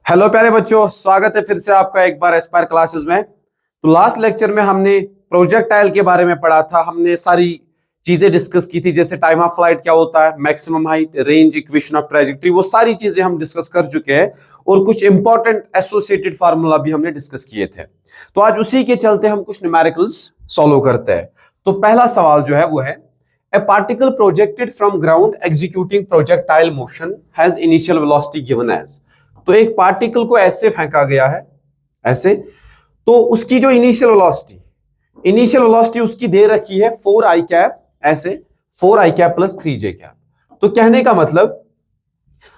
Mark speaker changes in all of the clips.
Speaker 1: Hello प्यारे बच्चों, स्वागत है फिर से आपका एक बार एस्पायर क्लासेस में। तो लास्ट लेक्चर में हमने प्रोजेक्टाइल के बारे में पढ़ा था। हमने सारी चीजें डिस्कस की थी, जैसे टाइम ऑफ फ्लाइट क्या होता है, maximum height, range, equation of trajectory, वो सारी चीजें हम डिस्कस कर चुके हैं और कुछ इंपॉर्टेंट एसोसिएटेड फार्मूला भी हमने डिस्कस किए थे। तो आज उसी के चलते हम कुछ न्यूमेरिकल्स सॉल्व करते हैं। तो पहला सवाल जो है वो है, a particle projected from ground executing projectile motion has initial velocity given as. तो एक पार्टिकल को ऐसे फेंका गया है, ऐसे, तो उसकी जो इनिशियल वेलोसिटी उसकी दे रखी है 4i कैप, ऐसे 4i cap plus 3j cap. तो कहने का मतलब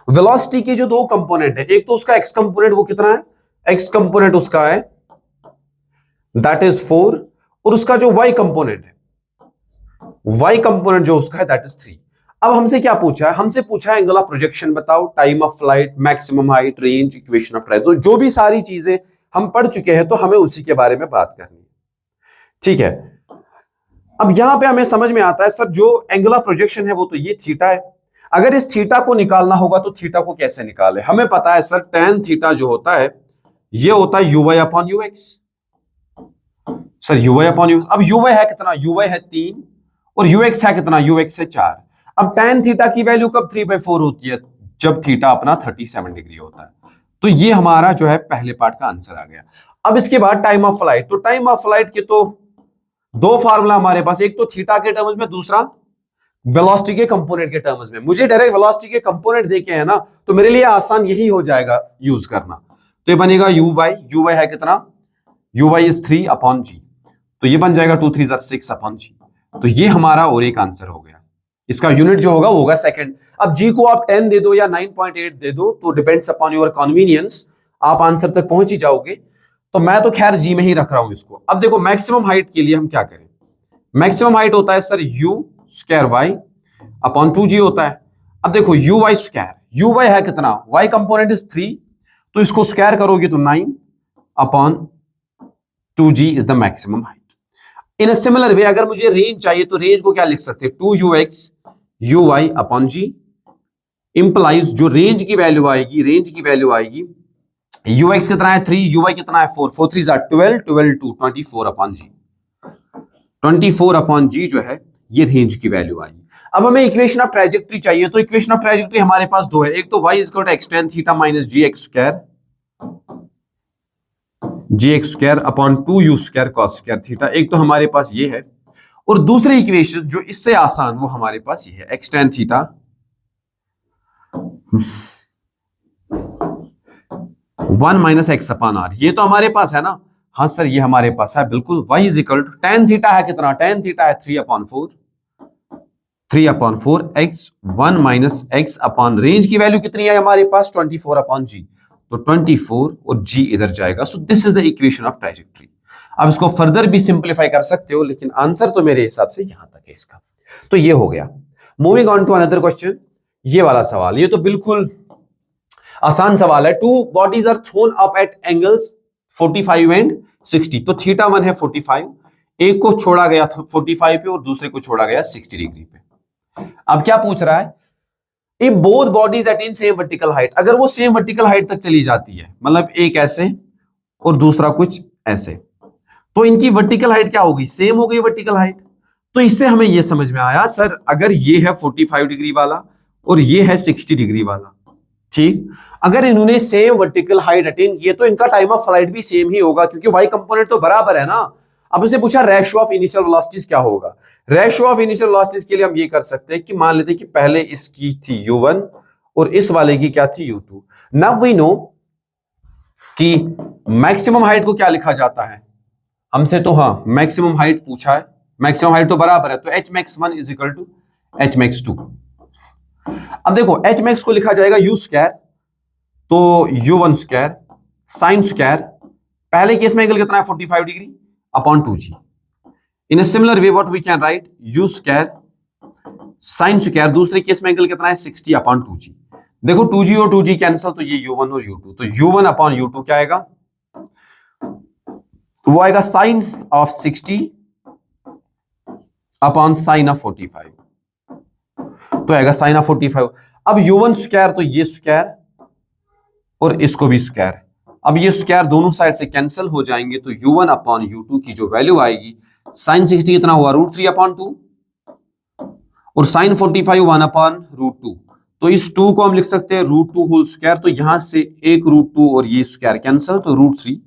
Speaker 1: वेलोसिटी के जो दो कंपोनेंट है, एक तो उसका एक्स कंपोनेंट, वो कितना है, एक्स कंपोनेंट उसका है दैट इज 4, और उसका जो वाई कंपोनेंट है, वाई कंपोनेंट जो उसका है दैट इज 3। अब हमसे क्या पूछा है, हमसे पूछा है एंगल ऑफ प्रोजेक्शन बताओ, time of flight, maximum height, range, equation of trajectory. जो भी सारी चीजें हम पढ़ चुके हैं, तो हमें उसी के बारे में बात करनी है, ठीक है। अब यहां पे हमें समझ में आता है सर, जो एंगल ऑफ प्रोजेक्शन है वो तो ये थीटा है। अगर इस थीटा को निकालना होगा तो थीटा को कैसे निकाले, हमें पता है सर tan थीटा जो होता है ये होता है uy upon ux। Sir uy upon ux, अब uy है कितना, uy है 3 और ux है कितना, ux है 4। अब tan थीटा की वैल्यू कब 3/4 होती है, जब थीटा अपना 37 डिग्री होता है। तो ये हमारा जो है पहले पार्ट का आंसर आ गया। अब इसके बाद टाइम ऑफ फ्लाइट, तो टाइम ऑफ फ्लाइट के तो दो फार्मूला हमारे पास, एक तो थीटा के टर्म्स में, दूसरा वेलोसिटी के कंपोनेंट के टर्म्स में। मुझे डायरेक्ट वेलोसिटी के कंपोनेंट देके है ना, तो मेरे लिए आसान यही हो जाएगा यूज करना। तो ये बनेगा uy है कितना, uy इज 3 अपॉन जी, तो ये बन जाएगा 2 3 6 अपॉन जी। तो ये हमारा और एक आंसर हो गया। इसका यूनिट जो होगा वो होगा सेकंड। अब जी को आप 10 दे दो या 9.8 दे दो, तो डिपेंड्स अपॉन योर कन्वीनियंस, आप आंसर तक पहुंच ही जाओगे। तो मैं तो खैर जी में ही रख रहा हूं इसको। अब देखो मैक्सिमम हाइट के लिए हम क्या करें, मैक्सिमम हाइट होता है sir u square y upon 2g होता है। अब देखो uy स्क्वायर, uy है कितना, y कंपोनेंट इज 3, तो इसको स्क्वायर करोगे तो 9 upon 2g is the maximum height. In a similar वे अगर मुझे रेंज चाहिए तो रेंज को क्या लिख सकते हैं, 2ux uy upon g implies जो रेंज की वैल्यू आएगी ux कितना है 3, uy कितना है 4, 4 3 12, 12 2 24 अपॉन g, 24 अपॉन जी जो है ये रेंज की वैल्यू आएगी। अब हमें इक्वेशन ऑफ ट्रैजेक्टरी चाहिए, तो इक्वेशन ऑफ ट्रैजेक्टरी हमारे पास दो है, एक तो y equal to x tan theta minus gx square upon 2u square cos square theta, एक तो हमारे पास ये है, और दूसरी इक्वेशन जो इससे आसान वो हमारे पास ये है, x tan theta 1 minus x upon r. ये तो हमारे पास है ना, हाँ सर ये हमारे पास है बिल्कुल। y is equal to tan theta है कितना, tan थीटा है 3/4 x 1 minus x upon range की वैल्यू कितनी है हमारे पास 24 अपॉन जी, तो 24 और g इधर जाएगा। So this is the equation of trajectory. अब इसको फर्दर भी सिंप्लीफाई कर सकते हो, लेकिन आंसर तो मेरे हिसाब से यहां तक है इसका। तो ये हो गया। Moving on to another question, ये वाला सवाल, ये तो बिल्कुल आसान सवाल है। Two bodies are thrown up at angles 45 and 60, तो थीटा 1 है 45, एक को छोड़ा गया 45 पे और दूसरे को छोड़ा गया 60 डिग्री पे। अब क्या पूछ रहा है, if both bodies attain same vertical height, अगर वो सेम वर्टिकल हाइट तक चली जाती है, मतलब एक ऐसे और दूसरा कुछ ऐसे, तो इनकी वर्टिकल हाइट क्या होगी, सेम हो गई वर्टिकल हाइट। तो इससे हमें यह समझ में आया सर, अगर ये है 45 डिग्री वाला और ये है 60 डिग्री वाला, ठीक, अगर इन्होंने सेम वर्टिकल हाइट अटेन किए तो इनका टाइम ऑफ फ्लाइट भी सेम ही होगा, क्योंकि वाई कंपोनेंट तो बराबर है ना। अब उसने पूछा रेशियो ऑफ इनिशियल वेलोसिटीज क्या होगा। रेशियो ऑफ इनिशियल वेलोसिटीज के लिए हम ये कर सकते हैं कि मान लेते हैं कि पहले इसकी थी u1 और इस वाले की क्या थी u2। नाउ वी नो कि मैक्सिमम हाइट को क्या लिखा जाता है हमसे, तो हाँ मैक्सिमम हाइट पूछा है, मैक्सिमम हाइट तो बराबर है, तो hmax1 is equal to hmax2। अब देखो hmax को लिखा जाएगा u स्क्वायर, तो u1 स्क्वायर साइन स्क्वायर, पहले केस में एंगल कितना है 45 degree upon 2g। In a similar way what we can write u square sine square, दूसरे केस में एंगल कितना है 60 अपॉन 2g। देखो 2g और 2g कैंसिल, तो ये u1 और u2, तो u1 अपॉन u2 क्या आएगा, वो आएगा sine of 60 upon sine of 45, तो आएगा साइन ऑफ 45। अब u1 स्क्वायर तो ये स्क्वायर और इसको भी स्क्वायर। अब ये स्क्वायर दोनों साइड से कैंसिल हो जाएंगे, तो u1 अपॉन u2 की जो वैल्यू आएगी sin 60 कितना हुआ √3 अपॉन 2 और sin 45 1 अपॉन √2। तो इस 2 को हम लिख सकते हैं √2 होल स्क्वायर, तो यहां से एक √2 और ये स्क्वायर कैंसिल, तो √3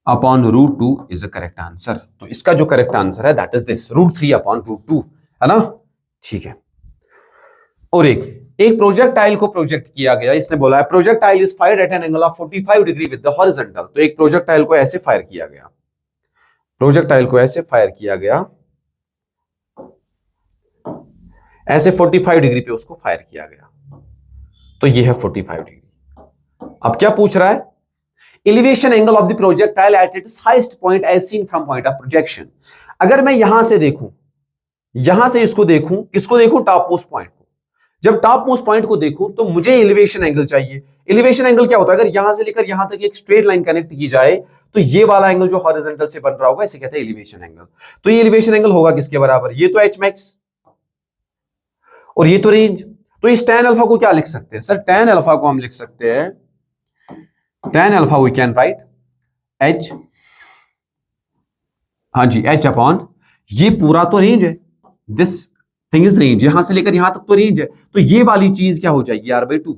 Speaker 1: upon √2 is the correct answer. तो इसका जो करेक्ट आंसर है दैट इज दिस √3 अपॉन √2, है ना। ठीक है। और एक प्रोजेक्टाइल को प्रोजेक्ट किया गया, इसने बोला है projectile is fired eight an angle of 45 degree with the horizontal. तो एक प्रोजेक्टाइल को ऐसे फायर किया गया, प्रोजेक्टाइल को ऐसे फायर किया गया, ऐसे 45 डिग्री पे उसको फायर किया गया, तो ये है 45 डिग्री। अब क्या पूछ रहा है, elevation angle of the projectile at its highest point as seen from point of projection. अगर मैं यहां से देखूं, यहां से इसको देखूं, किसको देखूं, टॉप मोस्ट पॉइंट को। जब टॉप मोस्ट पॉइंट को देखूं तो मुझे एलिवेशन एंगल चाहिए। एलिवेशन एंगल क्या होता है, अगर यहां से लेकर यहां तक एक स्ट्रेट लाइन कनेक्ट की जाए तो ये वाला एंगल जो हॉरिजॉन्टल से बन रहा होगा इसे कहते हैं एलिवेशन एंगल। तो ये एलिवेशन एंगल होगा किसके बराबर, ये तो एच मैक्स और ये तो रेंज। तो इस tan अल्फा को क्या लिख सकते हैं सर, tan अल्फा को हम लिख सकते हैं, tan alpha we can write h, हाँ जी h अपॉन ये पूरा तो रेंज है, दिस थिंग इज रेंज, यहां से लेकर यहां तक तो रेंज है, तो ये वाली चीज क्या हो जाएगी r/2।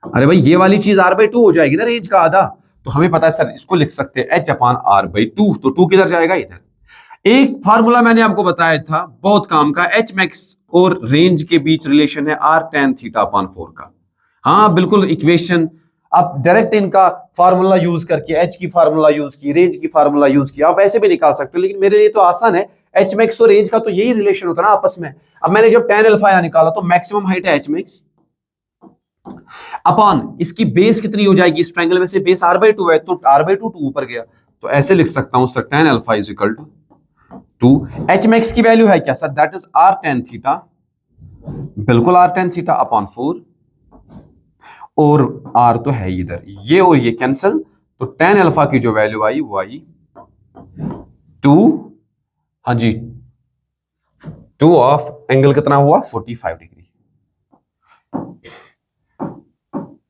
Speaker 1: अरे भाई ये वाली चीज r/2 हो जाएगी ना, रेंज का आधा। तो हमें पता है सर इसको लिख सकते हैं h अपॉन r/2, तो 2 किधर जाएगा, इधर। एक फार्मूला मैंने आपको बताया था बहुत काम का, एच मैक्स और रेंज के बीच रिलेशन है r tan थीटा अपॉन 4 का। हाँ बिल्कुल, इक्वेशन आप डायरेक्ट इनका फार्मूला यूज करके, एच की फार्मूला यूज की, रेंज की फार्मूला यूज की, आप वैसे भी निकाल सकते हो, लेकिन मेरे लिए तो आसान है, एच मैक्स और रेंज का तो यही रिलेशन होता है ना आपस में। अब मैंने जब tan अल्फा यहां निकाला तो मैक्सिमम हाइट है एच मैक्स अपॉन इसकी बेस कितनी हो जाएगी, इस ट्रायंगल में से बेस r/2 है, तो r/2 2 ऊपर गया, तो ऐसे लिख सकता हूं sir tan alpha is equal to H max की वैल्यू है क्या sir, that is r tan theta, बिल्कुल r tan थीटा अपॉन 4, और r तो है इधर, ये और ये कैंसिल, तो tan अल्फा की जो वैल्यू आई वो आई 2, हाँ जी 2 ऑफ एंगल कितना हुआ 45 डिग्री,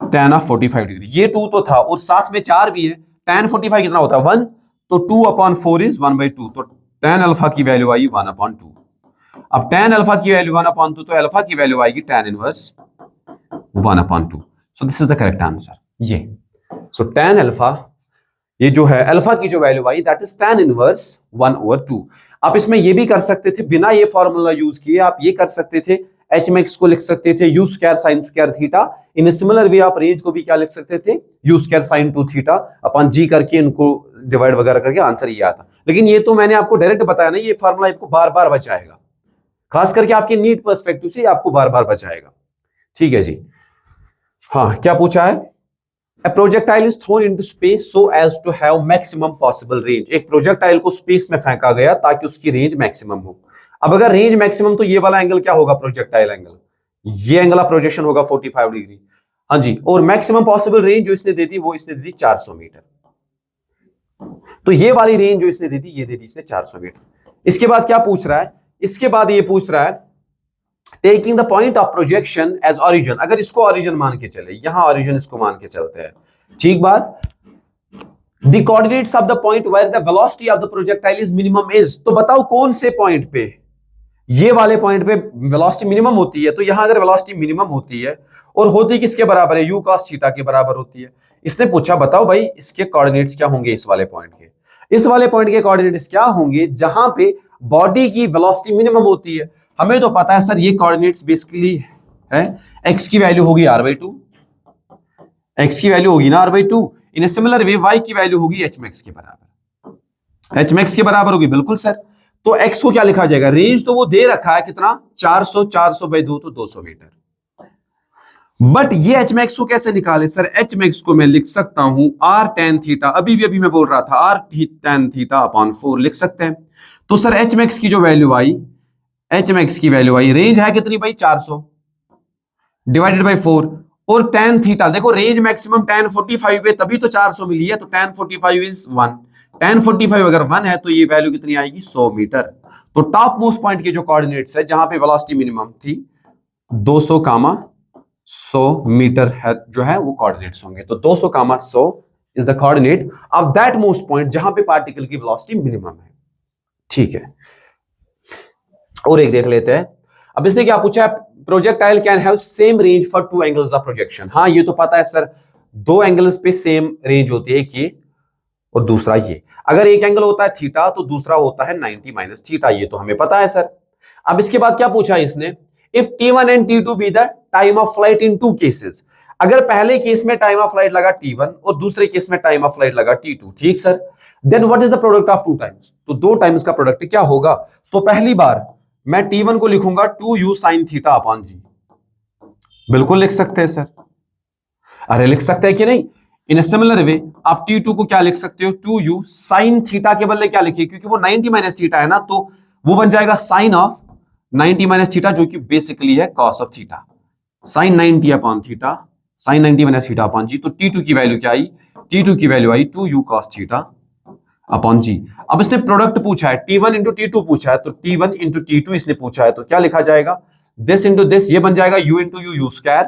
Speaker 1: tan ऑफ 45 डिग्री, ये 2 तो था और साथ में 4 भी है, tan 45 कितना होता है 1, तो 2 अपॉन 4 इज 1/2, तो tan अल्फा की वैल्यू आई 1/2। अब tan अल्फा की वैल्यू 1/2, तो अल्फा की वैल्यू आएगी tan inverse 1/2। So this is the correct answer, ये। सो tan अल्फा, ये जो है अल्फा की जो value I that is tan inverse 1/2। आप इसमें ये भी कर सकते थे, बिना ये फॉर्मूला यूज किए आप ये कर सकते थे, एच मैक्स को लिख सकते थे u square sin square theta. इन सिमिलर वे आप रेंज को भी क्या लिख सकते थे, u स्क्वायर sin 2 थीटा अपन g करके इनको डिवाइड वगैरह करके आंसर ये आता। लेकिन ये तो मैंने आपको डायरेक्ट बताया ना, ये फॉर्मूला आपको बार बार बचाएगा, खास करके आपके नीट पर्सपेक्टिव से आपको बार बार बचाएगा। ठीक है जी। हाँ, क्या पूछा है, A projectile is thrown into space so as to have maximum possible range। एक प्रोजेक्टाइल को स्पेस में फेंका गया ताकि उसकी रेंज मैक्सिमम हो। अब अगर रेंज मैक्सिमम, तो ये वाला एंगल क्या होगा, प्रोजेक्टाइल एंगल, ये एंगल ऑफ प्रोजेक्शन होगा 45 डिग्री, हाँ जी। और मैक्सिमम पॉसिबल रेंज जो इसने दे दी वो इसने दे दी 400 मीटर, तो ये वाली रेंज जो इसने दे दी ये दे दी इसने 400 मीटर। इसके बाद क्या पूछ रहा है, इसके बाद ये पूछ रहा है taking the point of projection as origin. अगर इसको ऑरिजिन मान के चले, यहां ऑरिजिन इसको मान के चलते हैं, ठीक बात। The coordinates of the point where the velocity of the projectile is minimum is, तो बताओ कौन से पॉइंट पे, ये वाले पॉइंट पे वेलोसिटी मिनिमम होती है। तो यहां अगर वेलोसिटी मिनिमम होती है और होती किसके बराबर है, u cos थीटा के बराबर होती है। इसने पूछा बताओ भाई इसके कोऑर्डिनेट्स क्या होंगे, इस वाले पॉइंट के, इस वाले पॉइंट के कोऑर्डिनेट्स क्या होंगे जहां पे बॉडी की वेलोसिटी मिनिमम होती है। हमें तो पता है सर ये कोऑर्डिनेट्स बेसिकली है, x की वैल्यू होगी r/2, x की वैल्यू होगी ना r/2। In a similar way y की वैल्यू होगी h मैक्स के बराबर, h मैक्स के बराबर होगी, बिल्कुल सर। तो x को क्या लिखा जाएगा, रेंज तो वो दे रखा है कितना 400, 400/2 तो 200 मीटर। बट ये एच मैक्स को कैसे निकाले सर, एच मैक्स को मैं लिख सकता हूं r tan थीटा, अभी मैं बोल रहा था r tan थीटा अपॉन 4 लिख सकते हैं। तो सर एच मैक्स की जो वैल्यू आई, एच मैक्स की वैल्यू आई, रेंज है कितनी भाई 400 डिवाइडेड बाई 4, और tan थीटा देखो रेंज मैक्सिमम tan 45 पे तभी तो 400 मिली है, तो tan 45 इज 1, tan 45 अगर 1 है तो ये वैल्यू कितनी आएगी 100 मीटर। तो टॉप मोस्ट पॉइंट के जो कोऑर्डिनेट्स है जहां पे वेलोसिटी मिनिमम थी 200, 100 मीटर है जो है वो कोऑर्डिनेट्स होंगे। तो 200 कामा 100 is the coordinate of that most point जहां पे पार्टिकल की वेलोसिटी मिनिमम है। ठीक है, और एक देख लेते हैं। अब इसने क्या पूछा है, projectile can have same range for two angles of projection. हाँ ये तो पता है सर, दो एंगल्स पे सेम रेंज होती है, एक ये और दूसरा ये। अगर एक एंगल होता है थीटा तो दूसरा होता है 90 माइनस थीटा, ये तो हमें पता है सर। अब इसके बाद क्या पूछा है इसने, if T1 and T2 be the time of flight in two cases. अगर पहले केस में टाइम ऑफ फ्लाइट लगा T1 और दूसरे केस में टाइम ऑफ फ्लाइट लगा T2, ठीक sir, then what is the product of two times. तो दो टाइम्स का प्रोडक्ट क्या होगा। तो पहली बार मैं T1 को लिखूंगा 2u sin थीटा अपॉन जी। बिल्कुल लिख सकते हैं सर, अरे लिख सकते हैं कि नहीं। इन सिमिलर वे आप T2 को क्या लिख सकते हो, 2u sin थीटा के बदले क्या लिखिए, क्योंकि वो 90 माइनस थीटा है ना, तो वो बन जाएगा साइन ऑफ 90 माइनस थीटा, जो कि बेसिकली है cos of theta. Sine 90 upon theta, sine 90 minus theta upon g. तो T2 की वैल्यू क्या आई, T2 की वैल्यू आई 2u cos theta upon g. अब इसने प्रोडक्ट पूछा है, T1 इंटू T2 पूछा है, तो T1 इंटू T2 इसने पूछा है, तो क्या लिखा जाएगा, दिस इंटू दिस, ये बन जाएगा u इंटू यू स्क्वायर,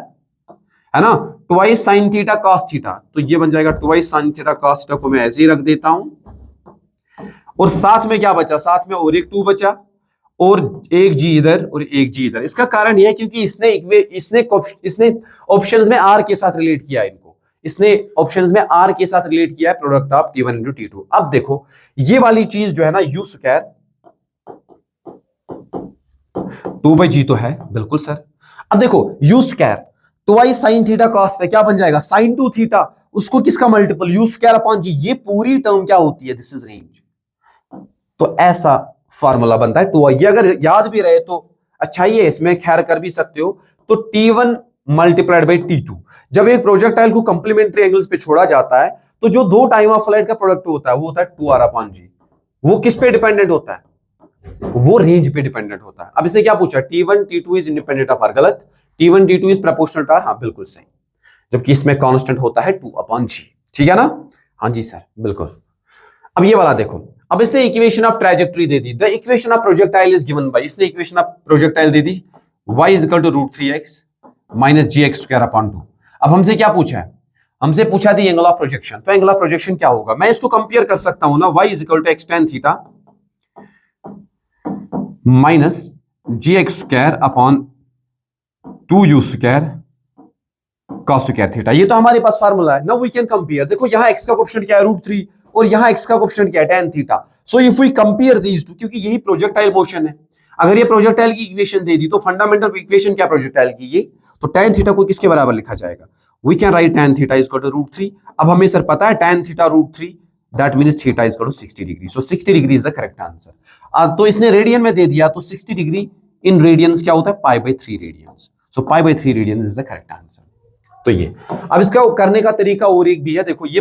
Speaker 1: है ना, twice sine theta cos theta. तो ये बन जाएगा twice sine theta cos theta को मैं ऐसे ही रख देता हूं, और साथ में क्या बचा, साथ में और एक 2 बचा, और एक जी इधर और एक जी इधर। इसका कारण यह है क्योंकि इसने ऑप्शंस में आर के साथ रिलेट किया है इनको, इसने ऑप्शंस में आर के साथ रिलेट किया है product of T1 into T2। अब देखो ये वाली चीज जो है ना, यू स्क्वायर 2/g तो है बिल्कुल सर। अब देखो you square twice sine theta cos है, क्या बन जाएगा साइन 2 थीटा, उसको किसका मल्टीपल, यू स्क्वायर अपॉन जी। ये पूरी टर्म क्या होती है, दिस इज रेंज। तो ऐसा फार्मूला बनता है। तो ये अगर याद भी रहे तो अच्छा ही है, इसमें खैर कर भी सकते हो। तो T1 मल्टीप्लाइड बाई T2, जब एक प्रोजेक्टाइल को कंप्लीमेंट्री एंगल्स पे छोड़ा जाता है तो जो दो टाइम ऑफ फ्लाइट का प्रोडक्ट होता है वो होता है 2r अपॉन जी। वो किस पे डिपेंडेंट होता है, वो रेंज पे डिपेंडेंट होता है। अब इसने क्या पूछा, T1 T2 is independent of are, गलत। T1 T2 is proportional to are, हाँ बिल्कुल सही, जबकि इसमें कांस्टेंट होता है 2 अपॉन जी। ठीक है ना, हाँ जी सर बिल्कुल। अब ये वाला देखो, अब इसने इक्वेशन ऑफ ट्रैजेक्टरी दे दी, the equation of projectile is given by, इसने इक्वेशन ऑफ प्रोजेक्टाइल दे दी y is equal to √3x minus gx square upon 2। अब हमसे क्या पूछा है, हमसे पूछा दी एंगल ऑफ प्रोजेक्शन। तो एंगल ऑफ प्रोजेक्शन क्या होगा, मैं इसको कंपेयर कर सकता हूं ना, y is equal to x tan theta minus gx square upon 2u square cos square theta. ये तो हमारे पास फार्मूला है। नाउ वी कैन कंपेयर, देखो यहां x का कोएफिशिएंट क्या है √3 और यहां x का कोएफिशिएंट क्या है tan theta. So if we compare these two, क्योंकि यही प्रोजेक्टाइल मोशन है, अगर ये प्रोजेक्टाइल की इक्वेशन दे दी तो फंडामेंटल इक्वेशन क्या प्रोजेक्टाइल की, ये तो tan थीटा को किसके बराबर लिखा जाएगा, we can write tan theta is equal to √3। अब हमें सर पता है tan theta √3 that means theta is equal to 60 degree. So 60 degree is the correct answer. तो इसने रेडियन में दे दिया, तो 60 डिग्री इन रेडियंस क्या होता है, π/3 radians. So π/3 radians is the correct answer. तो ये, अब इसका करने का तरीका और एक भी है। देखो ये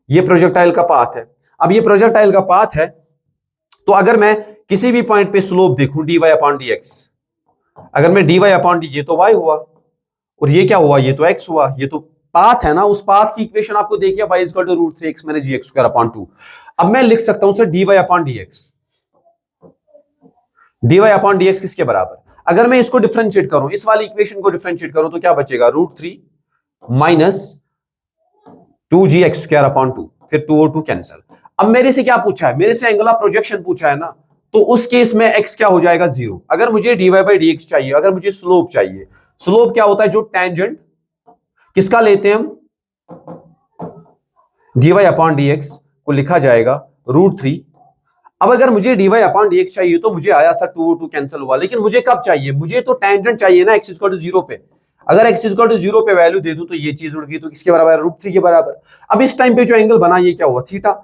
Speaker 1: प्रोजेक्टाइल का पाथ है। अब ये प्रोजेक्टाइल का पाथ है, तो अगर मैं किसी भी पॉइंट पे स्लोप देखूं dy अपॉन dx, अगर मैं dy अपॉन डी, ये तो y हुआ और ये क्या हुआ, ये तो x हुआ, ये तो पाथ है ना, उस पाथ की इक्वेशन आपको देखिए y is equal to √3x minus gx square upon 2। अब मैं लिख सकता हूं sir dy upon dx, dy upon dx किसके बराबर, अगर मैं इसको डिफरेंशिएट करूं, इस वाली इक्वेशन को डिफरेंशिएट करूं तो क्या बचेगा, √3 माइनस 2gx स्क्वायर अपॉन 2, फिर 2 और 2 कैंसिल। अब मेरे से क्या पूछा है, मेरे से एंगल ऑफ प्रोजेक्शन पूछा है ना, तो उस केस में x क्या हो जाएगा 0। अगर मुझे dy बाई dx चाहिए, अगर मुझे स्लोप चाहिए, स्लोप क्या होता है, जो टेंजेंट किसका लेते हैं हम, dy अपॉन dx को लिखा जाएगा √3। अब अगर मुझे dy अपॉन dx चाहिए तो मुझे आया सर 2 और 2 कैंसिल हुआ, लेकिन मुझे कब चाहिए, मुझे तो टेंजेंट चाहिए ना x इक्वल टू 0 पे। अगर x इक्वल टू 0 पे वैल्यू दे दूं तो ये चीज उड़ गई, तो किसके बराबर है, √3 के बराबर। अब इस टाइम पे जो एंगल बना ये क्या हुआ, थीटा,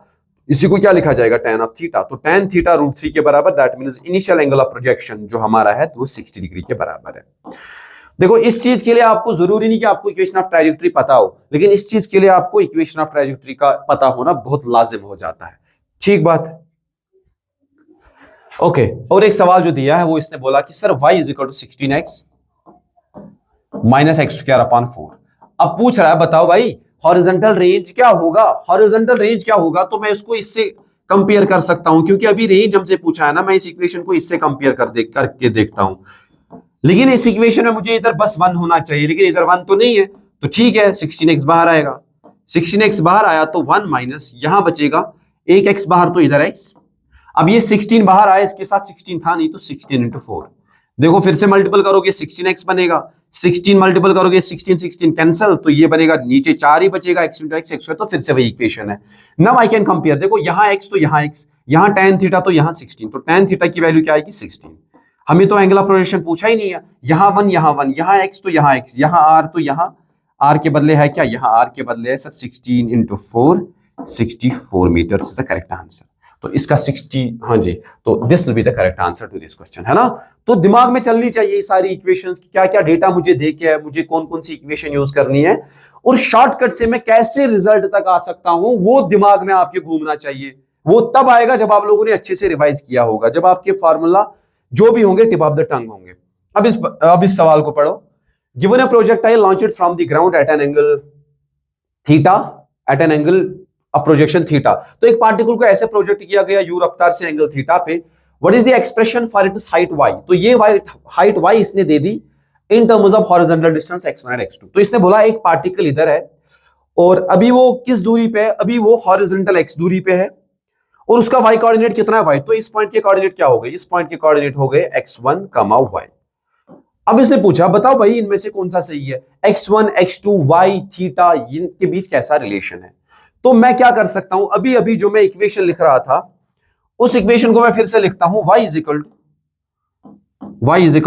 Speaker 1: इसी को क्या लिखा जाएगा, tan ऑफ थीटा। तो tan थीटा √3 के बराबर, that means initial angle of projection जो हमारा है वो 60 डिग्री के बराबर है। देखो इस चीज के लिए आपको जरूरी नहीं कि आपको इक्वेशन ऑफ ट्रैजेक्टरी पता हो, लेकिन इस चीज के लिए आपको इक्वेशन ऑफ ट्रैजेक्टरी का पता होना बहुत लाजिम हो जाता है। ठीक बात, ओके। और एक सवाल जो दिया है वो इसने बोला कि sir y is equal to 16x minus x square upon 4। अब पूछ रहा है बताओ भाई हॉरिजॉन्टल रेंज क्या होगा, हॉरिजॉन्टल रेंज क्या होगा, तो मैं इसको इससे कंपेयर कर सकता हूं, क्योंकि अभी रेंज हमसे पूछा है ना, मैं इस इक्वेशन को इससे कंपेयर करके देखता हूं। लेकिन इस इक्वेशन में मुझे इधर बस 1 होना चाहिए, लेकिन इधर 1 तो नहीं है, तो ठीक है 16x बाहर आएगा। 16x बाहर आया तो 1 माइनस यहां बचेगा एक x बाहर, तो इधर x। अब ये 16 बाहर आया, इसके साथ 16 था नहीं, तो 16 इंटू 4। देखो फिर से मल्टीपल करोगे 16x बनेगा, 16 मल्टीपल करोगे 16 16 कैंसिल, तो ये बनेगा नीचे 4 ही बचेगा, x इंटू x है, तो फिर से वही इक्वेशन है। नाउ आई कैन कंपेयर, देखो यहाँ x तो यहाँ x, यहाँ tan थीटा तो यहाँ 16, तो tan थीटा की वैल्यू क्या आएगी 16। हमें तो एंगुलर प्रोजेक्शन पूछा ही नहीं है, यहाँ 1 यहाँ 1, यहाँ x तो यहाँ x, यहाँ r तो यहाँ r के बदले है क्या, यहाँ r के बदले है sir 16 into 4, 64 metre is the correct answer. तो इसका 60, हाँ जी, तो this will be the correct answer to this question, है ना। तो दिमाग में चलनी चाहिए सारी इक्वेशंस, क्या क्या डेटा मुझे दे के है, मुझे कौन कौन सी इक्वेशन यूज करनी है, और शॉर्टकट से मैं कैसे रिजल्ट तक आ सकता हूं, वो दिमाग में आपके घूमना चाहिए। वो तब आएगा जब आप लोगों ने अच्छे से रिवाइज किया होगा, जब आपके फार्मूला जो भी होंगे टिप ऑफ द टंग होंगे। अब इस सवाल को पढ़ो। Given a projectile launched from the ground at an angle theta, at an angle projection theta. तो एक पार्टिकल को ऐसे प्रोजेक्ट किया गया यू रफ्तार से एंगल थीटा पे, what is the expression for its height y। तो ये हाइट y इसने दे दी in terms of horizontal distance x1 and x2। तो इसने बोला एक पार्टिकल इधर है और अभी वो किस दूरी पे है, अभी वो हॉरिजॉन्टल x दूरी पे है, और उसका y कोऑर्डिनेट कितना है y। तो इस पॉइंट के कोऑर्डिनेट क्या हो गए, इस पॉइंट के कोऑर्डिनेट हो गए x1, y। अब इसने पूछा बताओ भाई इनमें से कौन सा सही है, x1, x2, y, थीटा, इनके बीच कैसा रिलेशन है। तो मैं क्या कर सकता हूं, अभी अभी जो मैं इक्वेशन लिख रहा था उस इक्वेशन को मैं फिर से लिखता हूं, y is equal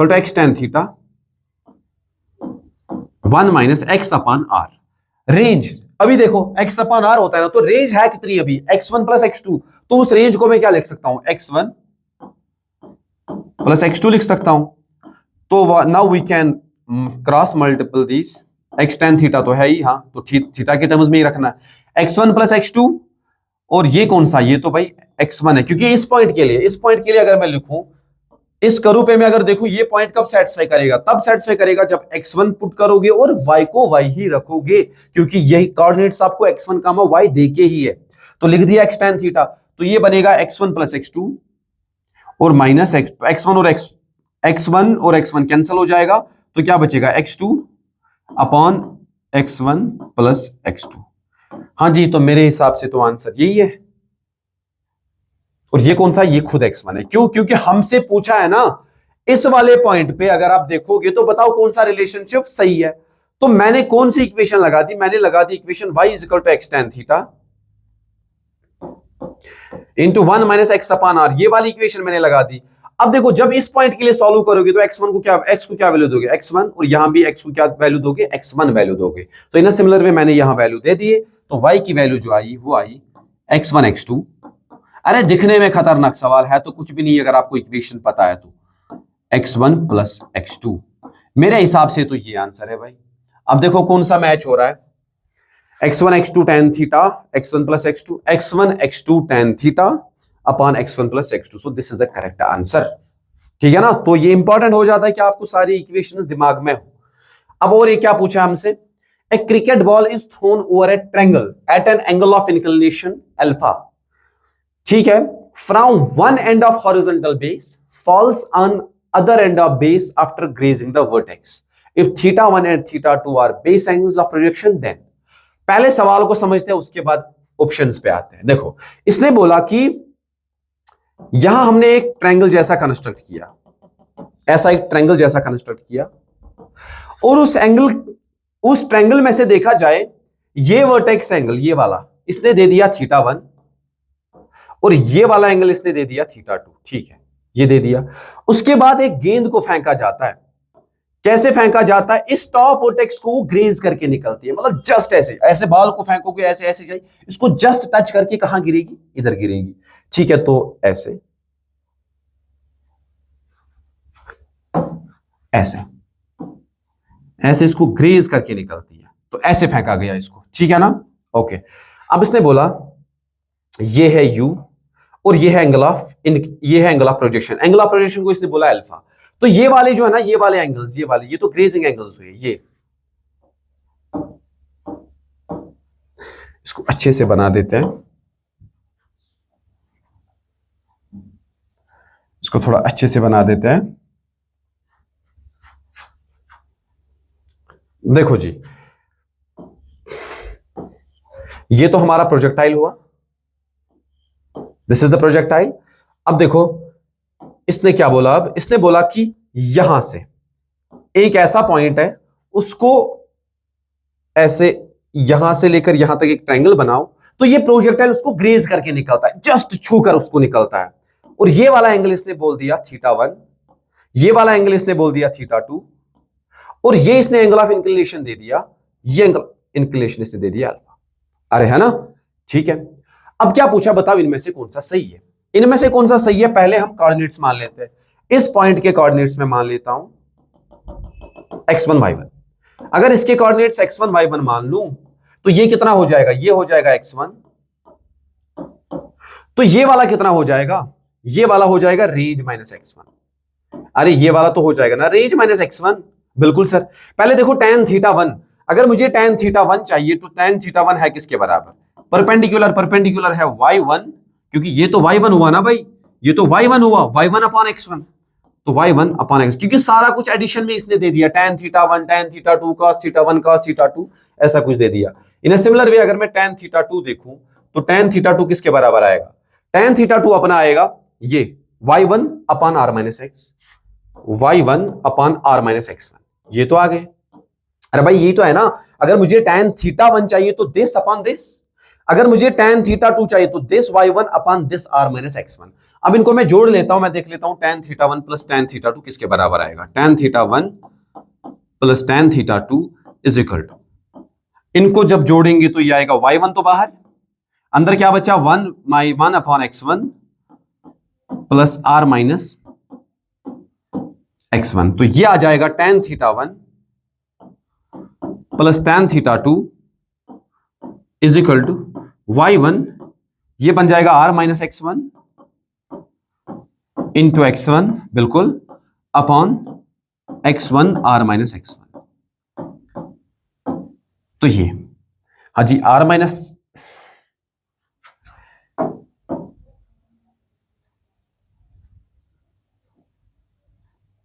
Speaker 1: to x tan theta 1 minus x upon r। Range अभी देखो x अपॉन r होता है ना, तो रेंज है कितनी अभी x1 प्लस x2, तो उस रेंज को मैं क्या लिख सकता हूं, x1 प्लस x2 लिख सकता हूं। तो now we can cross multiple this, x tan theta तो है ही, हाँ तो थीटा के टर्म्स में ही रखना है, x1 प्लस x2, और ये कौन सा, ये तो भाई x1 है, क्योंकि इस पॉइंट के लिए अगर मैं लिखूं इस करू पे मैं अगर देखूं ये पॉइंट कब सेटिस्फाई करेगा, तब सेटिस्फाई करेगा जब x1 पुट करोगे और y को y ही रखोगे, क्योंकि यही कोऑर्डिनेट्स आपको x1 y दे के ही है। तो लिख दिया x tan थीटा, तो ये बनेगा x1 प्लस x2 और माइनस x1 और x1 कैंसिल हो जाएगा, तो क्या बचेगा x2 upon x1 plus x2। हाँ जी, तो मेरे हिसाब से तो आंसर यही है। और ये कौन सा, ये खुद x1 है, क्यों, क्योंकि हमसे पूछा है ना इस वाले पॉइंट पे, अगर आप देखोगे तो बताओ कौन सा रिलेशनशिप सही है। तो मैंने कौन सी इक्वेशन लगा दी, मैंने लगा दी equation y is equal to x tan theta into 1 minus x upon r, ये वाली इक्वेशन मैंने लगा दी। अब देखो जब इस पॉइंट के लिए सॉल्व करोगे तो x1 को क्या, x को क्या वैल्यू दोगे x1, और यहां भी x को क्या वैल्यू दोगे x1 वैल्यू दोगे। तो इन सिमिलर वे मैंने यहां वैल्यू दे दिए, तो y की वैल्यू जो आई वो आई x1 x2। अरे दिखने में खतरनाक सवाल है तो कुछ भी नहीं, अगर आपको इक्वेशन पता है तो x1 प्लस x2, मेरे हिसाब से तो ये आंसर है भाई। अब देखो कौन सा मैच हो रहा है, x1 x2 tan theta, x1 plus x2, x1 x2 tan theta upon x1 plus x2, so this is the correct answer. ठीक है ना, तो ये इंपॉर्टेंट हो जाता है कि आपको सारी इक्वेशंस दिमाग में हो। अब और ये क्या पूछा हमसे, a cricket ball is thrown over a triangle at an angle of inclination alpha. ठीक है, from one end of horizontal base falls on other end of base after grazing the vertex, if theta 1 and theta 2 are base angles of projection, then. पहले सवाल को समझते हैं उसके बाद options पे आते हैं। देखो इसने बोला कि यहां हमने एक ट्रायंगल जैसा कंस्ट्रक्ट किया, ऐसा एक ट्रायंगल जैसा कंस्ट्रक्ट किया, और उस ट्रायंगल में से देखा जाए ये वर्टेक्स एंगल, ये वाला इसने दे दिया थीटा 1, और ये वाला एंगल इसने दे दिया थीटा 2। ठीक है, ये दे दिया। उसके बाद एक गेंद को फेंका जाता है, कैसे फेंका जाता है, इस टॉप वर्टेक्स को ग्रेज करके निकलती है, मतलब जस्ट ऐसे, ऐसे बॉल को फेंकोगे ऐसे ऐसे जाए, इसको जस्ट टच करके कहां गिरेगी, इधर गिरेगी। ठीक है, तो ऐसे ऐसे ऐसे इसको ग्रेज करके निकलती है, तो ऐसे फेंका गया इसको। ठीक है ना, ओके। अब इसने बोला ये है u और ये है angle of projection, angle of projection को इसने बोला अल्फा। तो ये वाले जो है ना, ये वाले एंगल्स, ये तो ग्रेजिंग एंगल्स हुए। ये इसको अच्छे से बना देते हैं, इसको थोड़ा अच्छे से बना देते हैं। देखो जी, ये तो हमारा प्रोजेक्टाइल हुआ, दिस इज द प्रोजेक्टाइल। अब देखो इसने क्या बोला, अब इसने बोला कि यहां से एक ऐसा पॉइंट है, उसको ऐसे यहां से लेकर यहां तक एक ट्रायंगल बनाओ, तो ये प्रोजेक्टाइल उसको ग्रेज करके निकलता है, जस्ट छूकर उसको निकलता है। और ये वाला एंगल इसने बोल दिया θ1, ये वाला एंगल इसने बोल दिया θ2, और ये इसने एंगल ऑफ इंक्लिनेशन दे दिया, ये एंगल इंक्लिनेशन इसने दे दिया अल्फा। अरे है ना, ठीक है। अब क्या पूछा, बताओ इनमें से कौन सा सही है, इनमें से कौन सा सही है। पहले हम कोऑर्डिनेट्स मान लेते हैं, इस पॉइंट के कोऑर्डिनेट्स में मान लेता हूं x1 y1। अगर इसके कोऑर्डिनेट्स x1 y1 मान लूं तो ये कितना हो जाएगा, ये हो जाएगा x1, तो ये वाला कितना हो जाएगा, ये वाला हो जाएगा रेंज माइनस x1। अरे ये वाला तो हो जाएगा ना रेंज माइनस x1, बिल्कुल सर। पहले देखो tan θ1, अगर मुझे tan θ1 चाहिए तो tan θ1 है किसके बराबर, परपेंडिकुलर, परपेंडिकुलर है y1, क्योंकि ये तो y1 हुआ ना भाई, ये तो y1 हुआ, y1 अपॉन x1, तो y1 अपॉन x, क्योंकि सारा कुछ एडिशन में इसने दे दिया, tan θ1 tan θ2 cos θ1 cos θ2 ऐसा कुछ दे दिया। इन अ सिमिलर वे अगर मैं tan θ2 देखूं तो tan θ2 किसके बराबर आएगा, tan θ2 अपना आएगा ये y1 upon r minus x, y1 upon r minus x1, ये तो आ गए। अरे भाई ये तो है ना, अगर मुझे tan θ1 चाहिए तो दिस अपॉन दिस, अगर मुझे tan θ2 चाहिए तो this y1 upon this r minus x1। अब इनको मैं जोड़ लेता हूं, मैं देख लेता हूं tan θ1 प्लस tan θ2 किसके बराबर आएगा, tan θ1 plus tan θ2 is equal to, इनको जब जोड़ेंगे तो ये आएगा y1 तो बाहर, अंदर क्या बचा 1 upon x1 plus r minus x1, तो ये आ जाएगा tan θ1 plus tan θ2 is equal to y1, ये बन जाएगा r minus x1 into x1, बिल्कुल, upon x1 r minus x1। तो ये हाँ जी r माइनस,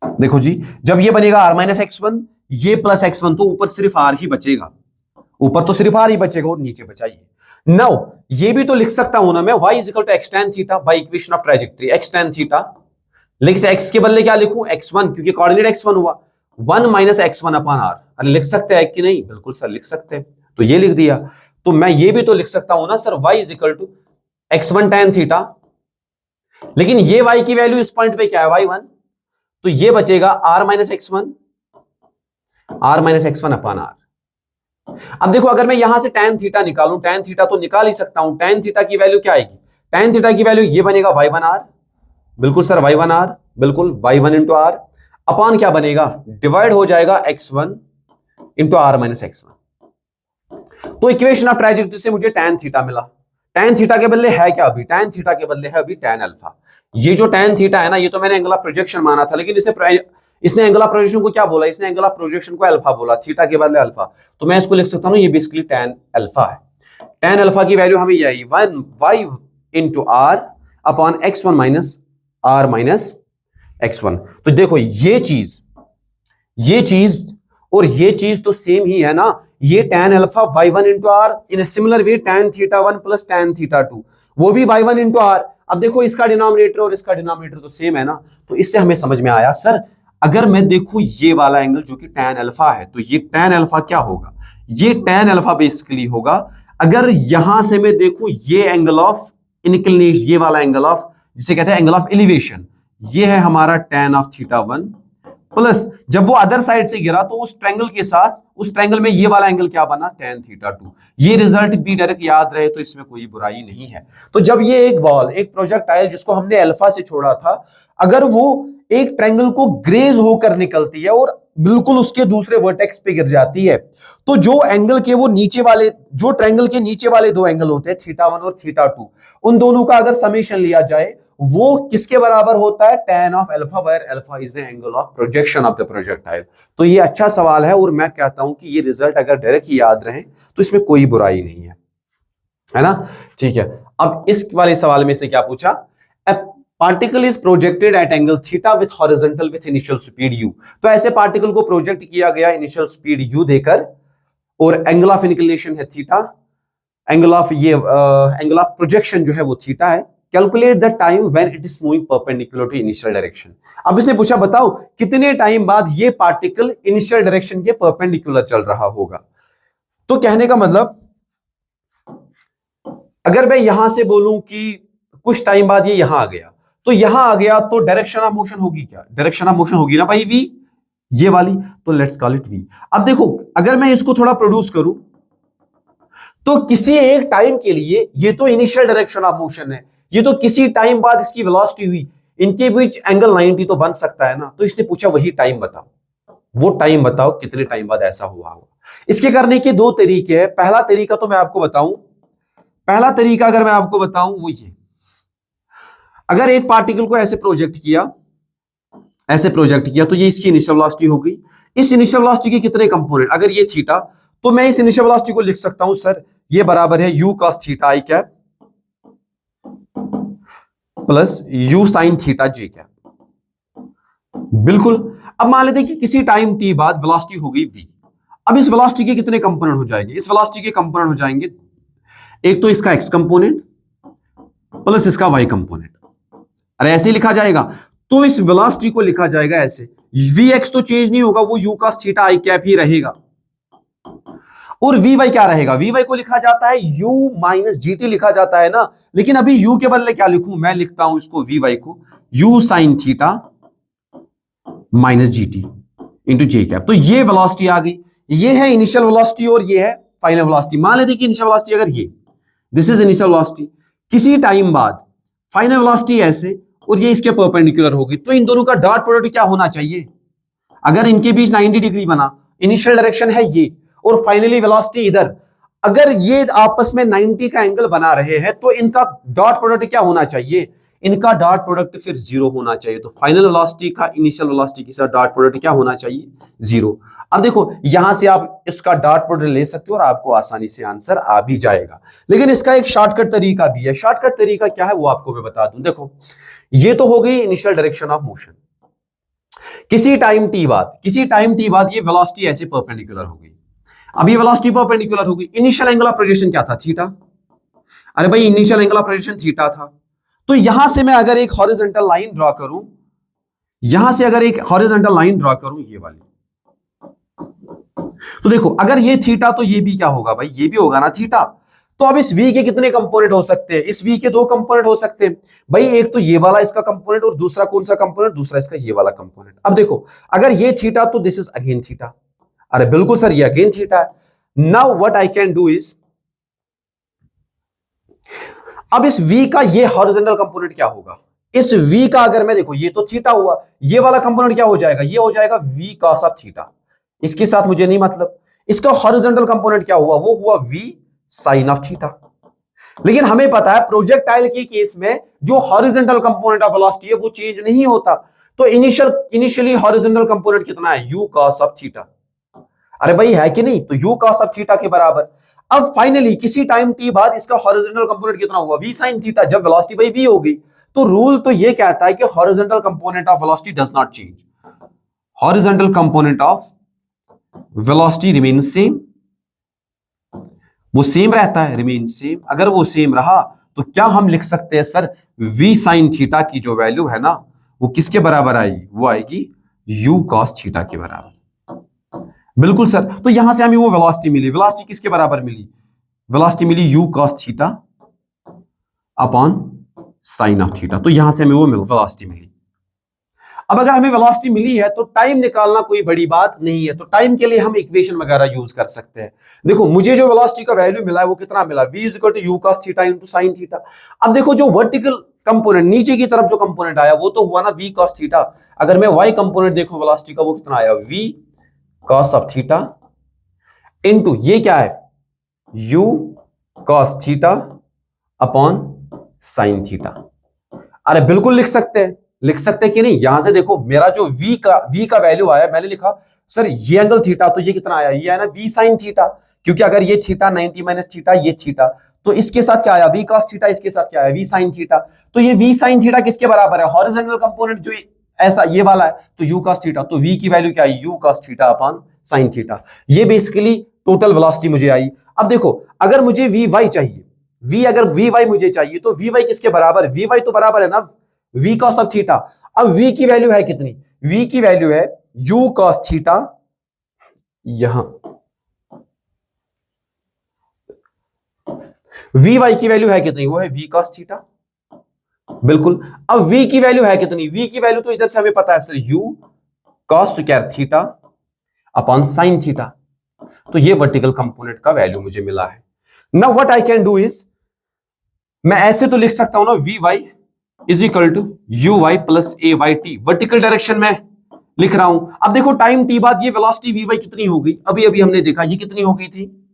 Speaker 1: देखो जी जब ये बनेगा r माइनस x1, ये प्लस x1, तो ऊपर सिर्फ r ही बचेगा, ऊपर तो सिर्फ r ही बचेगा और नीचे बचाइए। नाउ ये भी तो लिख सकता हूं ना मैं, y is equal to x tan theta by equation of trajectory, x tan theta, लेकिन x के बदले क्या लिखूं, x1, क्योंकि कोऑर्डिनेट x1 हुआ, 1 माइनस x1 अपॉन r। अरे लिख सकते हैं कि नहीं, बिल्कुल सर लिख सकते हैं, तो ये लिख दिया। तो मैं ये भी तो लिख सकता हूं ना sir, y is equal to x1 tan theta, लेकिन ये y की वैल्यू इस पॉइंट पे क्या है y1, तो ये बचेगा r minus x1 upon r। अब देखो अगर मैं यहां से tan थीटा निकालूं, tan थीटा तो निकाल ही सकता हूं, tan थीटा की वैल्यू क्या आएगी, tan थीटा की वैल्यू ये बनेगा y1 r, बिल्कुल सर y1 r, बिल्कुल y1 इंटू r, अपॉन क्या बनेगा, डिवाइड हो जाएगा x1 into r minus x1। तो इक्वेशन ऑफ ट्राजेक्टरी से मुझे tan थीटा मिला, tan थीटा के बदले है क्या अभी, tan थीटा के बदले है अभी tan अल्फा। ये जो tan थीटा है ना, ये तो मैंने एंगल ऑफ प्रोजेक्शन माना था, लेकिन इसने एंगल ऑफ प्रोजेक्शन को क्या बोला, इसने एंगल ऑफ प्रोजेक्शन को अल्फा बोला, थीटा के बदले अल्फा, तो मैं इसको लिख सकता हूं ये बेसिकली tan अल्फा है। tan अल्फा की वैल्यू हमें ये आई 1 y into r upon x1 minus r minus x1। तो देखो ये चीज और ये चीज तो सेम ही है ना, ये tan alpha y1 into r, in similar way tan θ1 plus tan θ2 वो भी y1 इंटू r। अब देखो इसका डिनोमिनेटर और इसका डिनोमिनेटर तो सेम है ना, तो इससे हमें समझ में आया सर अगर मैं देखूं ये वाला एंगल जो कि tan अल्फा है, तो ये tan अल्फा क्या होगा, ये tan अल्फा बेसिकली होगा, अगर यहां से मैं देखूं ये एंगल ऑफ इंक्लिनेशन, ये वाला एंगल ऑफ जिसे कहते हैं एंगल ऑफ एलिवेशन, ये है हमारा tan ऑफ θ1, प्लस जब वो अदर साइड से गिरा तो उस ट्रायंगल के साथ, उस ट्रायंगल में ये वाला एंगल क्या बना, tan θ2। ये रिजल्ट भी डायरेक्ट याद रहे तो इसमें कोई बुराई नहीं है। तो जब ये एक बॉल, एक प्रोजेक्टाइल जिसको हमने अल्फा से छोड़ा था, अगर वो एक ट्रायंगल को ग्रेज होकर निकलती है और बिल्कुल उसके दूसरे वर्टेक्स पे गिर जाती है, तो जो एंगल के वो नीचे वाले, जो ट्रायंगल के नीचे वाले दो एंगल होते हैं θ1 और θ2, उन दोनों का अगर समेशन लिया जाए वो किसके बराबर होता है, tan of alpha, where alpha is the angle of projection of the projectile. तो ये अच्छा सवाल है और मैं कहता हूं कि ये रिजल्ट अगर डायरेक्ट ही याद रहे तो इसमें कोई बुराई नहीं है ना, ठीक है। अब इस वाले सवाल में इसने क्या पूछा, particle is projected at angle theta with horizontal with initial speed u। तो ऐसे पार्टिकल को प्रोजेक्ट किया गया इनिशियल स्पीड u देकर, और एंगल ऑफ इंक्लिनेशन है थीटा, एंगल ऑफ प्रोजेक्शन जो है वो थीटा है। Calculate the time when it is moving perpendicular to initial direction. अब इसने पूछा बताओ कितने टाइम बाद ये पार्टिकल इनिशियल डायरेक्शन के परपेंडिकुलर चल रहा होगा। तो कहने का मतलब, अगर मैं यहां से बोलूं कि कुछ टाइम बाद ये यहां आ गया, तो यहां आ गया तो डायरेक्शन ऑफ मोशन होगी क्या? डायरेक्शन ऑफ मोशन होगी ना भाई v, ये वाली, तो लेट्स कॉल इट v। अब देखो अगर मैं इसको थोड़ा प्रोड्यूस करूं, तो किसी एक टाइम के लिए ये तो इनिशियल डायरेक्शन ऑफ मोशन है, ये तो किसी टाइम बाद इसकी वेलोसिटी हुई, इनके बीच एंगल 90 तो बन सकता है ना। तो इसने पूछा वही टाइम बताओ, वो टाइम बताओ कितने टाइम बाद ऐसा हुआ होगा। इसके करने के दो तरीके हैं। पहला तरीका तो मैं आपको बताऊं, पहला तरीका अगर मैं आपको बताऊं वो ये, अगर एक पार्टिकल को ऐसे प्रोजेक्ट किया, ऐसे प्रोजेक्ट किया, तो ये इसकी इनिशियल वेलोसिटी हो गई। इस इनिशियल वेलोसिटी के कितने कंपोनेंट, अगर ये थीटा, तो मैं इस इनिशियल वेलोसिटी को लिख सकता हूं सर, ये बराबर है u cos theta i cap plus u sin theta j cap. बिल्कुल। अब मान लेते हैं कि किसी टाइम t बाद वेलोसिटी हो गई v। अब इस वेलोसिटी के कितने कंपोनेंट हो जाएंगे? इस वेलोसिटी के कंपोनेंट हो जाएंगे, एक तो इसका x कंपोनेंट प्लस इसका y कंपोनेंट। अरे ऐसे ही लिखा जाएगा, तो इस वेलोसिटी को लिखा जाएगा ऐसे, vx तो चेंज नहीं होगा, वो u cos theta i cap ही रहेगा। और vy क्या रहेगा? vy को लिखा जाता है u माइनस gt लिखा जाता है ना, लेकिन अभी u के बदले क्या लिखूं? मैं लिखता हूं इसको vy को u sin theta minus gt into j cap. तो ये वेलोसिटी आ गई, ये है इनिशियल वेलोसिटी और ये है फाइनल वेलोसिटी। मान लेते कि इनिशियल वेलोसिटी अगर ये, दिस इज इनिशियल वेलोसिटी, किसी टाइम बाद फाइनल वेलोसिटी ऐसे, और ये इसके परपेंडिकुलर होगी, तो इन दोनों का डॉट प्रोडक्ट क्या होना चाहिए? अगर इनके बीच 90 डिग्री बना, इनिशियल डायरेक्शन है ये और फाइनली वेलोसिटी इधर, अगर ये आपस में 90 का एंगल बना रहे हैं, तो इनका डॉट प्रोडक्ट क्या होना चाहिए? इनका डॉट प्रोडक्ट फिर जीरो होना चाहिए। तो फाइनल वेलोसिटी का इनिशियल वेलोसिटी के साथ डॉट प्रोडक्ट क्या होना चाहिए? जीरो। अब देखो यहां से आप इसका डॉट प्रोडक्ट ले सकते हो और आपको आसानी से आंसर आ भी जाएगा। लेकिन इसका एक शॉर्टकट तरीका भी है। शॉर्टकट तरीका क्या है वो आपको मैं बता दूं। देखो ये तो हो गई इनिशियल डायरेक्शन ऑफ मोशन। किसी टाइम t बाद ये वेलोसिटी ऐसे परपेंडिकुलर हो गई। अब ये वेलोसिटी परपेंडिकुलर हो गई, इनिशियल एंगल ऑफ प्रोजेक्शन क्या था? थीटा। अरे भाई initial angle of projection theta था। तो यहां से मैं अगर एक हॉरिजॉन्टल लाइन ड्रॉ करूं, यहां से अगर एक हॉरिजॉन्टल लाइन ड्रॉ करूं ये वाली, तो देखो अगर ये थीटा तो ये भी क्या होगा भाई? ये भी होगा ना थीटा। तो अब इस v के कितने कंपोनेंट हो सकते हैं? इस v के दो कंपोनेंट हो सकते हैं भाई, एक तो ये वाला इसका कंपोनेंट और दूसरा कौन सा कंपोनेंट? दूसरा इसका ये वाला कंपोनेंट। अब देखो अगर ये थीटा तो दिस इज अगेन थीटा। अरे बिल्कुल सर ये अगेन थीटा है। Now what I can do is, अब इस v का ये हॉरिजॉन्टल कंपोनेंट क्या होगा? इस v का अगर मैं देखो, ये तो थीटा हुआ, ये वाला कंपोनेंट क्या हो जाएगा? ये हो जाएगा v cos ऑफ थीटा। इसके साथ मुझे नहीं मतलब। इसका हॉरिजॉन्टल कंपोनेंट क्या हुआ? वो हुआ v sin ऑफ थीटा। लेकिन हमें पता है प्रोजेक्टाइल के केस में जो हॉरिजॉन्टल कंपोनेंट ऑफ वेलोसिटी है वो चेंज नहीं होता। तो इनिशियली हॉरिजॉन्टल कंपोनेंट कितना है? u cos of theta. अरे भाई है कि नहीं? तो u cos ऑफ थीटा के बराबर। अब फाइनली किसी टाइम t बाद इसका हॉरिजॉन्टल कंपोनेंट कितना हुआ? v sin theta. जब वेलोसिटी बाई v हो गई, तो रूल तो ये कहता है कि horizontal component of velocity does not change. Horizontal component of velocity remains same, वो सेम रहता है, रिमेन सेम। अगर वो सेम रहा तो क्या हम लिख सकते हैं सर v sin थीटा की जो वैल्यू है ना वो किसके बराबर आएगी? वो आएगी u cos थीटा के बराबर। बिल्कुल सर। तो यहां से हमें वो वेलोसिटी मिली। वेलोसिटी किसके बराबर मिली? वेलोसिटी मिली u cos theta upon sin of theta. तो यहां से हमें वो वेलोसिटी मिली। अब अगर हमें वेलोसिटी मिली है तो टाइम निकालना कोई बड़ी बात नहीं है। तो टाइम के लिए हम इक्वेशन वगैरह यूज कर सकते हैं। देखो मुझे जो वेलोसिटी का वैल्यू मिला है वो कितना मिला? v equal to u cos theta into sin theta. अब देखो जो वर्टिकल कंपोनेंट नीचे की तरफ जो कंपोनेंट आया वो तो हुआ ना v cos थीटा। अगर मैं y कंपोनेंट देखूं वेलोसिटी का वो कितना आया? v cos of theta into ये क्या है? u cos theta upon sin theta. अरे बिल्कुल लिख सकते हैं, लिख सकते हैं कि नहीं? यहां से देखो मेरा जो v का वैल्यू आया, मैंने लिखा सर ये एंगल थीटा, तो ये कितना आया? ये आया ना v sin थीटा। क्योंकि अगर ये थीटा 90 माइनस थीटा ये थीटा, तो इसके साथ क्या आया वी कॉस थीटा, इसके साथ क्या आया वी साइन थीटा। तो ये वी साइन थीटा किसके बराबर है, हॉरिजॉन्टल कंपोनेंट जो ऐसा ये वाला है, तो यू कॉस थीटा, तो वी की वैल्यू क्या आई u cos theta upon sine theta. ये बेसिकली टोटल वेलोसिटी मुझे आई। अब देखो अगर मुझे वी वाई चाहिए, अगर वी वाई मुझे चाहिए तो वी वाई किसके बराबर, वी वाई तो बराबर है ना वी कॉस ऑफ थीटा। अब वी की वैल्यू है कितनी, वी की वैल्यू है यू कॉस थीटा, यहां वी वाई की वैल्यू है कितनी, वो है वी कॉस थीटा, बिल्कुल। अब v की वैल्यू है कितनी, v की वैल्यू तो इधर से हमें पता है sir u cos square theta upon sine theta. तो ये वर्टिकल कंपोनेंट का वैल्यू मुझे मिला है। Now what I can do is, मैं ऐसे तो लिख सकता हूं ना v y is equal to u y plus a y t, vertical direction में लिख रहा हूं। अब देखो टाइम टी बाद ये वेलोसिटी वी वाई कितनी हो गई, अभी अभी हमने देखा ये कितनी हो गई थी,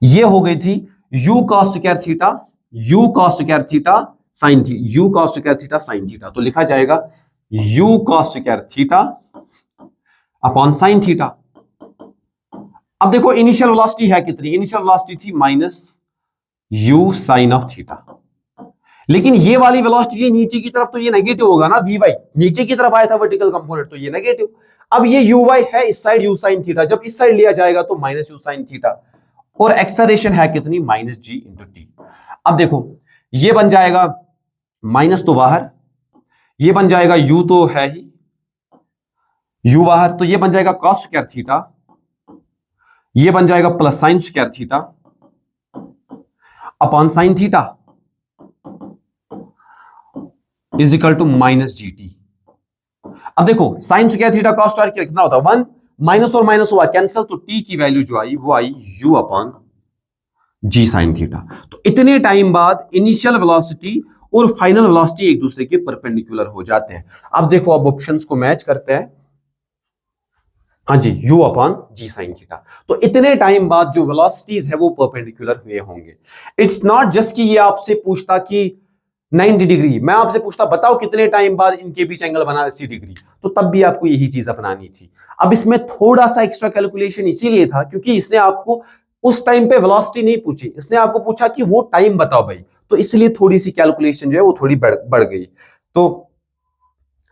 Speaker 1: ये हो गई थी u cos square theta, u cos square theta sine थी, u cos square theta sine theta. तो लिखा जाएगा u cos square theta upon sine theta. अब देखो इनिशियल वेलोसिटी है कितनी, इनिशियल वेलोसिटी थी minus u sine of theta, लेकिन ये वाली वेलोसिटी ये नीचे की तरफ, तो ये नेगेटिव होगा ना, वी वाई नीचे की तरफ आया था वर्टिकल कंपोनेंट, तो ये नेगेटिव। अब ये यू वाई है इस साइड यू साइन थीटा, जब इस साइड लिया जाएगा तो माइनस यू साइन थीटा, और एक्सेलरेशन है कितनी माइनस जी इंटू टी। अब देखो ये बन जाएगा माइनस तो बाहर, ये बन जाएगा u तो है ही u बाहर, तो ये बन जाएगा कॉस स्क्वायर थीटा, ये बन जाएगा plus sine square theta upon sine theta is equal to minus g t. अब देखो sine square theta cos square कितना होता है 1, माइनस और माइनस हुआ कैंसिल, तो टी की वैल्यू जो आई वो आई u अपॉन जी साइन थीटा। तो इतने टाइम बाद इनिशियल वेलोसिटी और फाइनल वेलोसिटी एक दूसरे के परपेंडिकुलर हो जाते हैं। अब देखो अब ऑप्शंस को मैच करते हैं, हाँ जी u अपॉन जी साइन थीटा। तो इतने टाइम बाद जो वेलोसिटीज है वो परपेंडिकुलर हुए होंगे। इट्स नॉट जस्ट कि ये आपसे पूछता कि 90 डिग्री, मैं आपसे पूछता बताओ कितने टाइम बाद इनके बीच एंगल बना 80 डिग्री, तो तब भी आपको यही चीज अपनानी थी। अब इसमें थोड़ा सा एक्स्ट्रा कैलकुलेशन इसीलिए था क्योंकि इसने आपको उस टाइम पे वेलोसिटी नहीं पूछी, इसने आपको पूछा कि वो टाइम बताओ भाई, तो इसलिए थोड़ी सी कैलकुलेशन जो है वो थोड़ी बढ़ गई। तो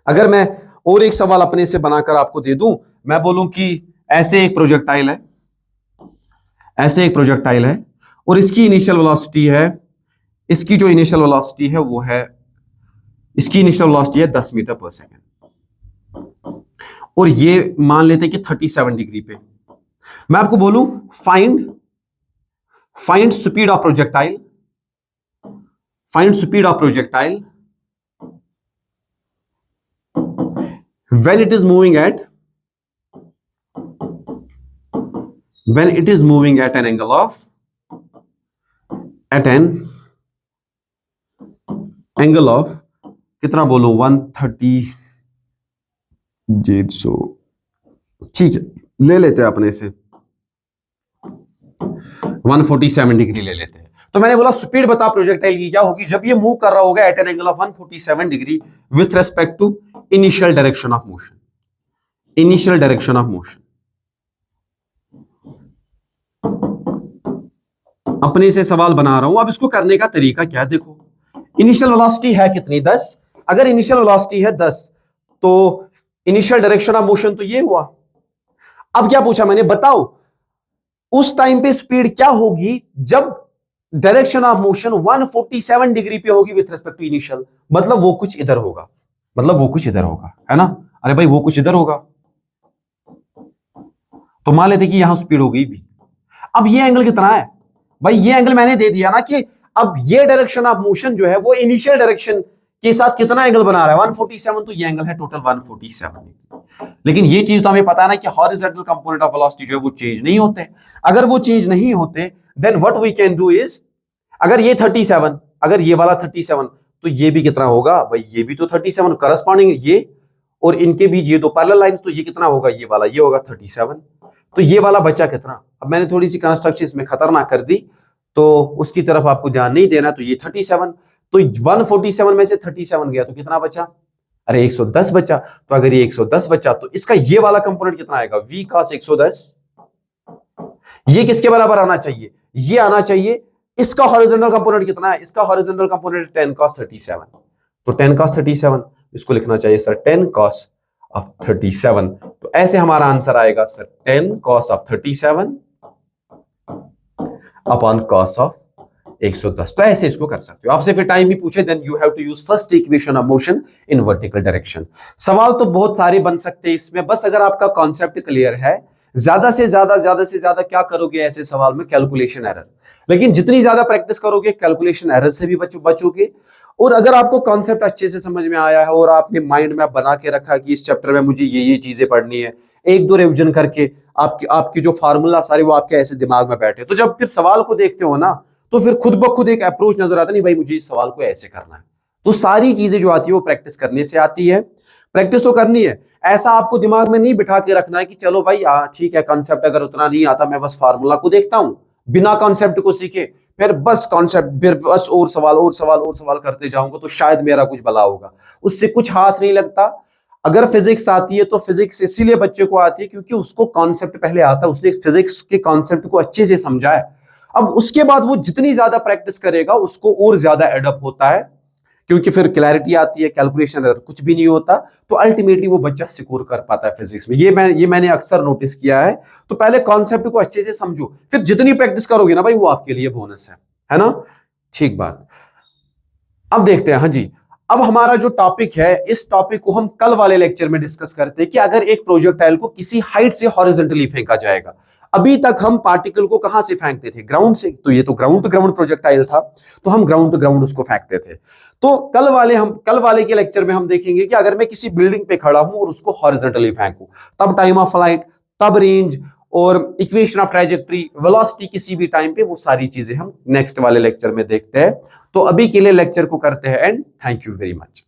Speaker 1: अगर मैं और एक सवाल अपने से बनाकर आपको दे दूं, मैं बोलूं कि ऐसे एक प्रोजेक्टाइल है, ऐसे एक प्रोजेक्टाइल है और इसकी इनिशियल वेलोसिटी है, इसकी जो इनिशियल वेलोसिटी है वो है, इसकी इनिशियल वेलोसिटी है 10 मीटर पर सेकंड, और ये मान लेते हैं कि 37 डिग्री पे। मैं आपको बोलूं find speed of projectile, find speed of projectile when it is moving at an angle of कितना बोलो 130, ठीक है ले लेते हैं अपने से 147 डिग्री ले लेते हैं। तो मैंने बोला स्पीड बता प्रोजेक्टाइल की क्या होगी जब ये मूव कर रहा होगा at an angle of 147 degree with respect to initial direction of motion, initial direction of motion. अपने से सवाल बना रहा हूं, अब इसको करने का तरीका क्या है, देखो इनिशियल वेलोसिटी है कितनी 10, अगर इनिशियल वेलोसिटी है 10 तो इनिशियल डायरेक्शन ऑफ मोशन तो ये हुआ। अब क्या पूछा मैंने, बताओ उस टाइम पे स्पीड क्या होगी जब डायरेक्शन ऑफ मोशन 147 डिग्री पे होगी विथ रिस्पेक्ट टू इनिशियल, मतलब वो कुछ इधर होगा, मतलब वो कुछ इधर होगा, है ना। अरे भाई वो कुछ इधर होगा, तो मान लेते कि यहां स्पीड हो गई v। अब ये एंगल कितना है भाई, ये एंगल मैंने दे दिया ना कि अब ये डायरेक्शन ऑफ मोशन जो है वो इनिशियल डायरेक्शन के साथ कितना एंगल बना रहा है 147, तो ये एंगल है टोटल 147। लेकिन ये चीज तो हमें पता है ना कि हॉरिजॉन्टल कंपोनेंट ऑफ वेलोसिटी जो है वो चेंज नहीं होते। अगर वो चेंज नहीं होते then what we can do is, अगर ये 37, अगर ये वाला 37, तो ये भी कितना होगा भाई, ये भी तो 37 करस्पॉन्डिंग ये और इनके बीच ये दो पैरेलल लाइंस, तो ये कितना होगा, ये वाला ये होगा 37। तो ये वाला बचा कितना, अब मैंने थोड़ी सी कंस्ट्रक्शन इसमें खतरनाक कर दी तो उसकी तरफ आपको ध्यान नहीं देना। तो ये 37, तो 147 में से 37 गया तो कितना बचा, अरे 110 बचा। तो अगर ये 110 बचा तो इसका ये वाला कंपोनेंट कितना आएगा v cos 110 ये किसके बराबर आना चाहिए, ये आना चाहिए, इसका हॉरिजॉन्टल कंपोनेंट कितना है, इसका हॉरिजॉन्टल कंपोनेंट 10 cos 37, तो 10 cos 37 इसको लिखना चाहिए सर 10 cos of 37, तो ऐसे हमारा आंसर आएगा sir 10 cos of 37 upon cos of 110। तो ऐसे इसको कर सकते हो। आपसे फिर टाइम भी पूछे then you have to use first equation of motion in vertical direction. सवाल तो बहुत सारे बन सकते हैं इसमें, बस अगर आपका कॉन्सेप्ट क्लियर है, ज्यादा से ज्यादा क्या करोगे ऐसे सवाल में, कैलकुलेशन एरर। लेकिन जितनी ज्यादा प्रैक्टिस करोगे कैलकुलेशन एरर से भी बचोगे। और अगर आपको कॉन्सेप्ट अच्छे से समझ में आया है और आपने माइंड में बना के रखा कि इस चैप्टर में मुझे ये चीजें पढ़नी है, एक दो रिवीजन करके आपकी जो फार्मूला सारे वो आपके ऐसे दिमाग में बैठे, तो जब फिर सवाल को देखते हो ना तो फिर खुद ब खुद एक अप्रोच नजर आता, नहीं भाई मुझे इस सवाल को ऐसे करना है। तो सारी चीजें जो आती है वो प्रैक्टिस करने से आती है। प्रैक्टिस तो करनी है, ऐसा आपको दिमाग में नहीं बिठा के रखना है कि चलो भाई ठीक है कॉन्सेप्ट अगर उतना नहीं आता मैं बस फार्मूला को देखता हूं बिना कॉन्सेप्ट को सीखे, फिर बस कॉन्सेप्ट, फिर बस और सवाल करते जाऊंगा तो शायद मेरा कुछ भला होगा। उससे कुछ हाथ नहीं लगता। अगर फिजिक्स आती है तो फिजिक्स इसीलिए बच्चे को आती है क्योंकि उसको कॉन्सेप्ट पहले आता है, उसने फिजिक्स के कॉन्सेप्ट को अच्छे से समझा है। अब उसके बाद वो जितनी ज्यादा प्रैक्टिस करेगा उसको और ज्यादा एडअप होता है, क्योंकि फिर क्लैरिटी आती है, कैलकुलेशन कुछ भी नहीं होता, तो अल्टीमेटली वो बच्चा स्कोर कर पाता है फिजिक्स में। ये मैंने अक्सर नोटिस किया है। तो पहले कॉन्सेप्ट को अच्छे से समझो, फिर जितनी प्रैक्टिस करोगे ना भाई वो आपके लिए बोनस है ना। ठीक बात। अब देखते हैं, हाँ जी, अब हमारा जो टॉपिक है इस टॉपिक को हम कल वाले लेक्चर में डिस्कस करते हैं कि अगर एक प्रोजेक्टाइल को किसी हाइट से हॉरिजॉन्टली फेंका जाएगा। अभी तक हम पार्टिकल को कहां से फेंकते थे, ग्राउंड से, तो ये तो ग्राउंड टू ग्राउंड प्रोजेक्टाइल था, तो हम ग्राउंड टू ग्राउंड उसको फेंकते थे। तो कल वाले के लेक्चर में हम देखेंगे कि अगर मैं किसी बिल्डिंग पे खड़ा हूं और उसको हॉरिजॉन्टली फेंकूं, तब टाइम ऑफ फ्लाइट, तब रेंज और इक्वेशन ऑफ ट्रैजेक्टरी, वेलोसिटी किसी भी टाइम पे, वो सारी चीजें हम नेक्स्ट वाले लेक्चर में देखते हैं। तो अभी के लिए लेक्चर को करते हैं and thank you very much.